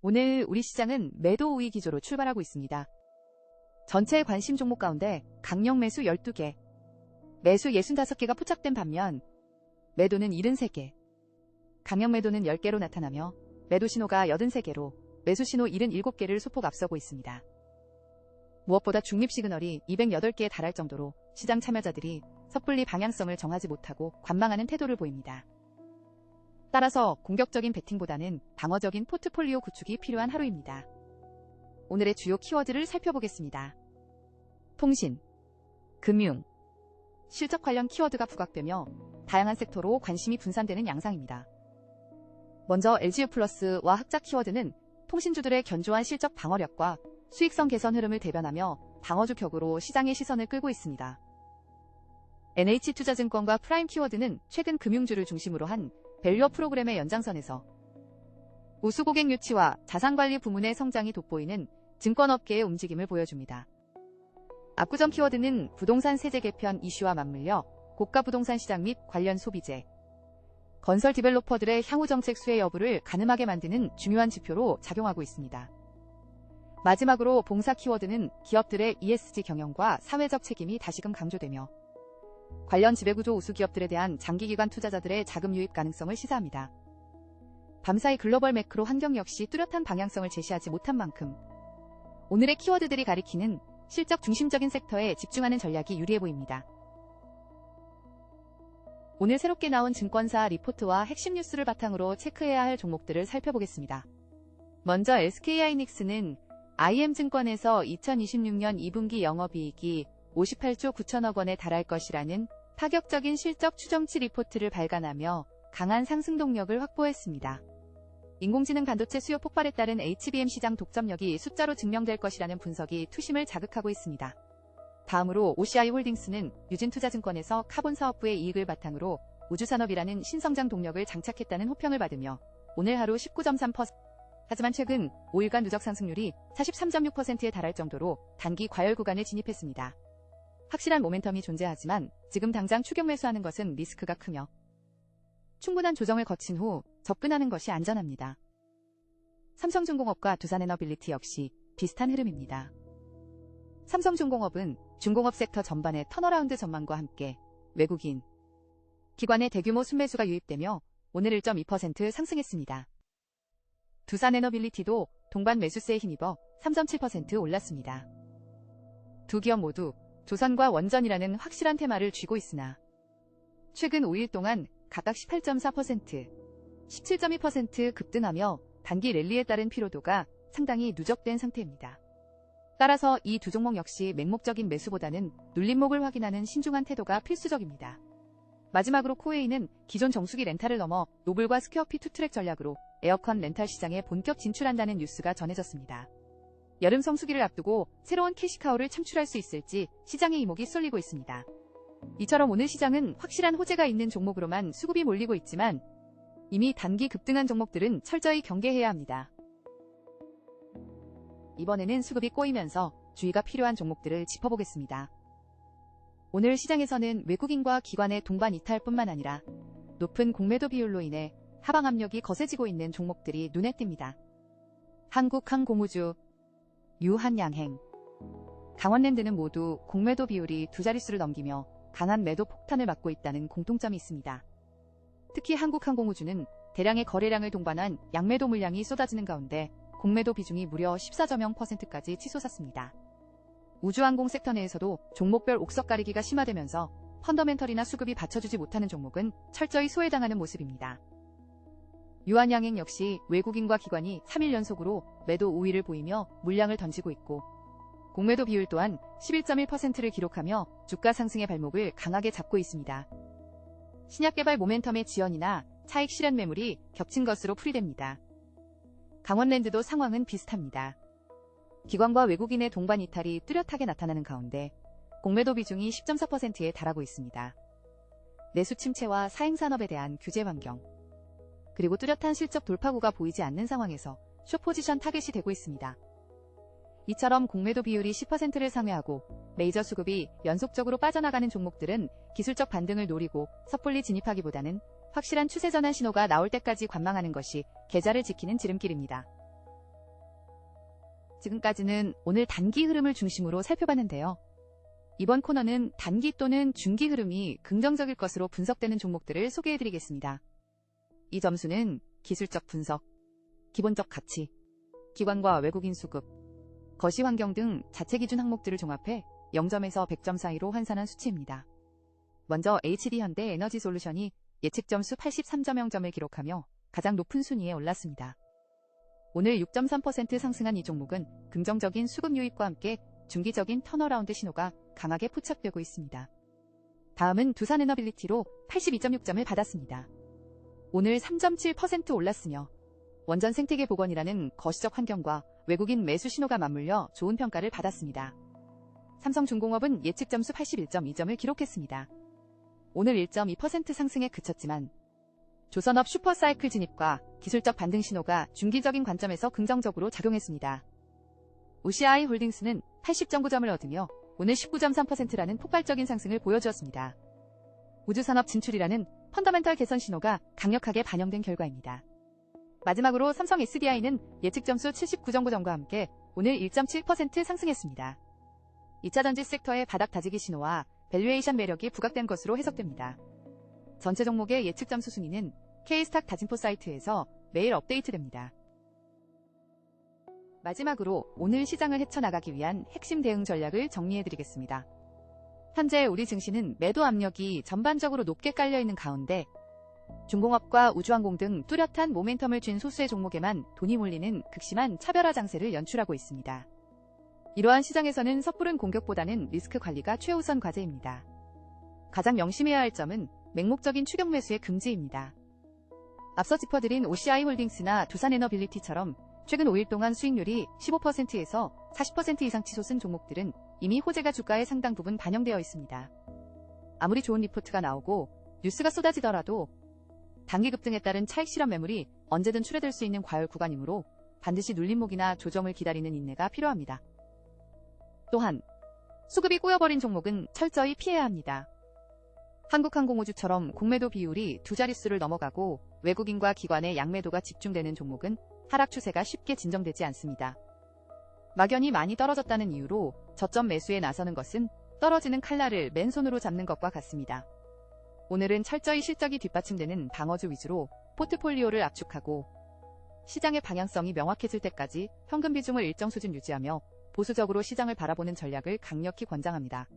오늘 우리 시장은 매도 우위 기조로 출발하고 있습니다. 전체 관심 종목 가운데 강력 매수 12개, 매수 65개가 포착된 반면 매도는 73개, 강력 매도는 10개로 나타나며 매도 신호가 83개로 매수 신호 77개를 소폭 앞서고 있습니다. 무엇보다 중립 시그널이 208개에 달할 정도로 시장 참여자들이 섣불리 방향성을 정하지 못하고 관망하는 태도를 보입니다. 따라서 공격적인 베팅보다는 방어적인 포트폴리오 구축이 필요한 하루입니다. 오늘의 주요 키워드를 살펴보겠습니다. 통신, 금융, 실적 관련 키워드가 부각되며 다양한 섹터로 관심이 분산되는 양상입니다. 먼저 LG유플러스와 흑자 키워드는 통신주들의 견조한 실적 방어력과 수익성 개선 흐름을 대변하며 방어주 격으로 시장의 시선을 끌고 있습니다. NH투자증권과 프라임 키워드는 최근 금융주를 중심으로 한 밸류업 프로그램의 연장선에서 우수 고객 유치와 자산관리 부문의 성장이 돋보이는 증권업계의 움직임을 보여줍니다. 압구정 키워드는 부동산 세제 개편 이슈와 맞물려 고가 부동산 시장 및 관련 소비재, 건설 디벨로퍼들의 향후 정책 수혜 여부를 가늠하게 만드는 중요한 지표로 작용하고 있습니다. 마지막으로 봉사 키워드는 기업들의 ESG 경영과 사회적 책임이 다시금 강조되며 관련 지배구조 우수 기업들에 대한 장기기관 투자자들의 자금 유입 가능성을 시사합니다. 밤사이 글로벌 매크로 환경 역시 뚜렷한 방향성을 제시하지 못한 만큼 오늘의 키워드들이 가리키는 실적 중심적인 섹터에 집중하는 전략이 유리해 보입니다. 오늘 새롭게 나온 증권사 리포트와 핵심 뉴스를 바탕으로 체크해야 할 종목들을 살펴보겠습니다. 먼저 SK하이닉스는 IM증권에서 2026년 2분기 영업이익이 58조 9천억 원에 달할 것이라는 파격적인 실적 추정치 리포트를 발간하며 강한 상승 동력을 확보했습니다. 인공지능 반도체 수요 폭발에 따른 HBM 시장 독점력이 숫자로 증명될 것이라는 분석이 투심을 자극하고 있습니다. 다음으로 OCI홀딩스는 유진투자증권에서 카본 사업부의 이익을 바탕으로 우주산업이라는 신성장 동력을 장착했다는 호평을 받으며 오늘 하루 19.3%, 하지만 최근 5일간 누적 상승률이 43.6%에 달할 정도로 단기 과열 구간을 진입했습니다. 확실한 모멘텀이 존재하지만 지금 당장 추격 매수하는 것은 리스크가 크며 충분한 조정을 거친 후 접근하는 것이 안전합니다. 삼성중공업과 두산에너빌리티 역시 비슷한 흐름입니다. 삼성중공업은 중공업 섹터 전반의 턴어라운드 전망과 함께 외국인 기관의 대규모 순매수가 유입되며 오늘 1.2% 상승했습니다. 두산에너빌리티도 동반 매수세에 힘입어 3.7% 올랐습니다. 두 기업 모두 조선과 원전이라는 확실한 테마를 쥐고 있으나 최근 5일 동안 각각 18.4%, 17.2% 급등하며 단기 랠리에 따른 피로도가 상당히 누적된 상태입니다. 따라서 이 두 종목 역시 맹목적인 매수보다는 눌림목을 확인하는 신중한 태도가 필수적입니다. 마지막으로 코웨이는 기존 정수기 렌탈을 넘어 노블과 스퀘어피 투트랙 전략으로 에어컨 렌탈 시장에 본격 진출한다는 뉴스가 전해졌습니다. 여름 성수기를 앞두고 새로운 캐시카우를 창출할 수 있을지 시장의 이목이 쏠리고 있습니다. 이처럼 오늘 시장은 확실한 호재가 있는 종목으로만 수급이 몰리고 있지만 이미 단기 급등한 종목들은 철저히 경계해야 합니다. 이번에는 수급이 꼬이면서 주의가 필요한 종목들을 짚어보겠습니다. 오늘 시장에서는 외국인과 기관의 동반 이탈뿐만 아니라 높은 공매도 비율로 인해 하방 압력이 거세지고 있는 종목들이 눈에 띕니다. 한국항공우주, 유한양행, 강원랜드는 모두 공매도 비율이 두 자릿수를 넘기며 강한 매도 폭탄을 맞고 있다는 공통점이 있습니다. 특히 한국항공우주는 대량의 거래량을 동반한 양매도 물량이 쏟아지는 가운데 공매도 비중이 무려 14.0%까지 치솟았습니다. 우주항공 섹터 내에서도 종목별 옥석 가리기가 심화되면서 펀더멘털이나 수급이 받쳐주지 못하는 종목은 철저히 소외당하는 모습입니다. 유한양행 역시 외국인과 기관이 3일 연속으로 매도 우위를 보이며 물량을 던지고 있고 공매도 비율 또한 11.1%를 기록하며 주가 상승의 발목을 강하게 잡고 있습니다. 신약 개발 모멘텀의 지연이나 차익 실현 매물이 겹친 것으로 풀이됩니다. 강원랜드도 상황은 비슷합니다. 기관과 외국인의 동반 이탈이 뚜렷하게 나타나는 가운데 공매도 비중이 10.4%에 달하고 있습니다. 내수 침체와 사행산업에 대한 규제 환경, 그리고 뚜렷한 실적 돌파구가 보이지 않는 상황에서 숏포지션 타겟이 되고 있습니다. 이처럼 공매도 비율이 10%를 상회하고 메이저 수급이 연속적으로 빠져나가는 종목들은 기술적 반등을 노리고 섣불리 진입하기보다는 확실한 추세 전환 신호가 나올 때까지 관망하는 것이 계좌를 지키는 지름길입니다. 지금까지는 오늘 단기 흐름을 중심으로 살펴봤는데요. 이번 코너는 단기 또는 중기 흐름이 긍정적일 것으로 분석되는 종목들을 소개해드리겠습니다. 이 점수는 기술적 분석, 기본적 가치, 기관과 외국인 수급, 거시 환경 등 자체 기준 항목들을 종합해 0점에서 100점 사이로 환산한 수치입니다. 먼저 HD현대 에너지솔루션이 예측 점수 83.0점을 기록하며 가장 높은 순위에 올랐습니다. 오늘 6.3% 상승한 이 종목은 긍정적인 수급 유입과 함께 중기적인 턴어라운드 신호가 강하게 포착되고 있습니다. 다음은 두산에너빌리티로 82.6점을 받았습니다. 오늘 3.7% 올랐으며 원전 생태계 복원이라는 거시적 환경과 외국인 매수 신호가 맞물려 좋은 평가를 받았습니다. 삼성중공업은 예측 점수 81.2점을 기록했습니다. 오늘 1.2% 상승에 그쳤지만 조선업 슈퍼사이클 진입과 기술적 반등 신호가 중기적인 관점에서 긍정적으로 작용했습니다. OCI 홀딩스는 80.9점을 얻으며 오늘 19.3%라는 폭발적인 상승을 보여주었습니다. 우주산업 진출이라는 펀더멘털 개선 신호가 강력하게 반영된 결과입니다. 마지막으로 삼성 SDI는 예측 점수 79.9점과 함께 오늘 1.7% 상승했습니다. 2차전지 섹터의 바닥 다지기 신호와 밸류에이션 매력이 부각된 것으로 해석됩니다. 전체 종목의 예측 점수 순위는 K스탁 다진포 사이트에서 매일 업데이트됩니다. 마지막으로 오늘 시장을 헤쳐나가기 위한 핵심 대응 전략을 정리해드리겠습니다. 현재 우리 증시는 매도 압력이 전반적으로 높게 깔려있는 가운데 중공업과 우주항공 등 뚜렷한 모멘텀을 쥔 소수의 종목에만 돈이 몰리는 극심한 차별화 장세를 연출하고 있습니다. 이러한 시장에서는 섣부른 공격보다는 리스크 관리가 최우선 과제입니다. 가장 명심해야 할 점은 맹목적인 추격 매수의 금지입니다. 앞서 짚어드린 OCI 홀딩스나 두산에너빌리티처럼 최근 5일 동안 수익률이 15%에서 40% 이상 치솟은 종목들은 이미 호재가 주가에 상당 부분 반영되어 있습니다. 아무리 좋은 리포트가 나오고 뉴스가 쏟아지더라도 단기 급등에 따른 차익 실현 매물이 언제든 출회될 수 있는 과열 구간이므로 반드시 눌림목이나 조정을 기다리는 인내가 필요합니다. 또한 수급이 꼬여버린 종목은 철저히 피해야 합니다. 한국항공우주처럼 공매도 비율이 두 자릿수를 넘어가고 외국인과 기관의 양매도가 집중되는 종목은 하락 추세가 쉽게 진정되지 않습니다. 막연히 많이 떨어졌다는 이유로 저점 매수에 나서는 것은 떨어지는 칼날을 맨손으로 잡는 것과 같습니다. 오늘은 철저히 실적이 뒷받침되는 방어주 위주로 포트폴리오를 압축하고 시장의 방향성이 명확해질 때까지 현금 비중을 일정 수준 유지하며 보수적으로 시장을 바라보는 전략을 강력히 권장합니다.